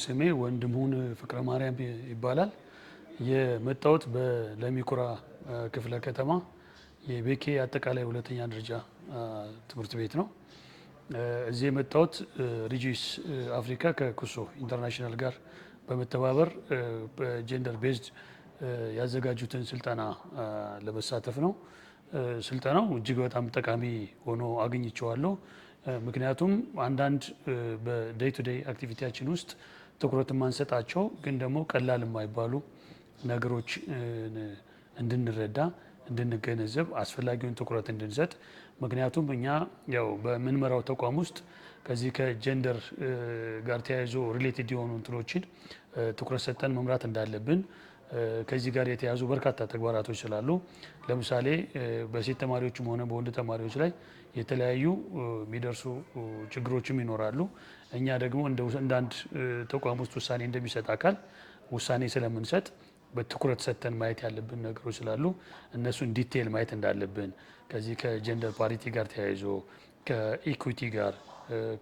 ስሜ ወንድሙን ፍቅረ ማርያም ይባላል። የመጣሁት በለሚኩራ ክፍለ ከተማ የቤኬ አጠቃላይ ሁለተኛ ደረጃ ትምህርት ቤት ነው። እዚህ የመጣሁት ሪጂስ አፍሪካ ከኩሶ ኢንተርናሽናል ጋር በመተባበር በጀንደር ቤዝድ ያዘጋጁትን ስልጠና ለመሳተፍ ነው። ስልጠናው እጅግ በጣም ጠቃሚ ሆኖ አግኝቼዋለሁ። ምክንያቱም አንዳንድ በዴይ ቱ ዴይ አክቲቪቲያችን ውስጥ ትኩረት የማንሰጣቸው ግን ደግሞ ቀላል የማይባሉ ነገሮች እንድንረዳ እንድንገነዘብ አስፈላጊውን ትኩረት እንድንሰጥ። ምክንያቱም እኛ ያው በምንመራው ተቋም ውስጥ ከዚህ ከጀንደር ጋር ተያይዞ ሪሌትድ የሆኑ እንትኖችን ትኩረት ሰጠን መምራት እንዳለብን ከዚህ ጋር የተያዙ በርካታ ተግባራቶች ስላሉ ለምሳሌ በሴት ተማሪዎችም ሆነ በወንድ ተማሪዎች ላይ የተለያዩ የሚደርሱ ችግሮችም ይኖራሉ። እኛ ደግሞ እንደ አንድ ተቋም ውስጥ ውሳኔ እንደሚሰጥ አካል ውሳኔ ስለምንሰጥ በትኩረት ሰጥተን ማየት ያለብን ነገሮች ስላሉ እነሱን ዲቴይል ማየት እንዳለብን ከዚህ ከጀንደር ፓሪቲ ጋር ተያይዞ ከኢኩዊቲ ጋር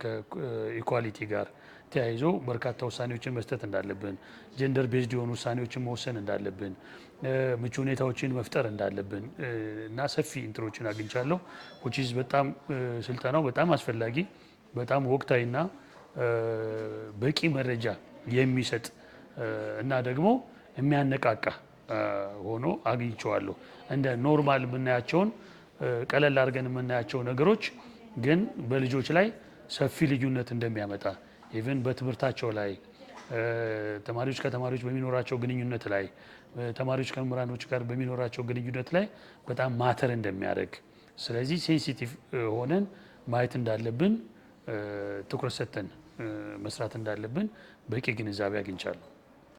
ከኢኳሊቲ ጋር ተያይዞ በርካታ ውሳኔዎችን መስጠት እንዳለብን ጀንደር ቤዝድ የሆኑ ውሳኔዎችን መወሰን እንዳለብን ምቹ ሁኔታዎችን መፍጠር እንዳለብን እና ሰፊ እንትኖችን አግኝቻለሁ። which በጣም ስልጠናው በጣም አስፈላጊ በጣም ወቅታዊና በቂ መረጃ የሚሰጥ እና ደግሞ የሚያነቃቃ ሆኖ አግኝቼዋለሁ። እንደ ኖርማል የምናያቸውን ቀለል አድርገን የምናያቸው ነገሮች ግን በልጆች ላይ ሰፊ ልዩነት እንደሚያመጣ ኢቭን በትምህርታቸው ላይ ተማሪዎች ከተማሪዎች በሚኖራቸው ግንኙነት ላይ ተማሪዎች ከመምህራኖች ጋር በሚኖራቸው ግንኙነት ላይ በጣም ማተር እንደሚያደርግ ስለዚህ ሴንሲቲቭ ሆነን ማየት እንዳለብን ትኩረት ሰጥተን መስራት እንዳለብን በቂ ግንዛቤ አግኝቻለሁ።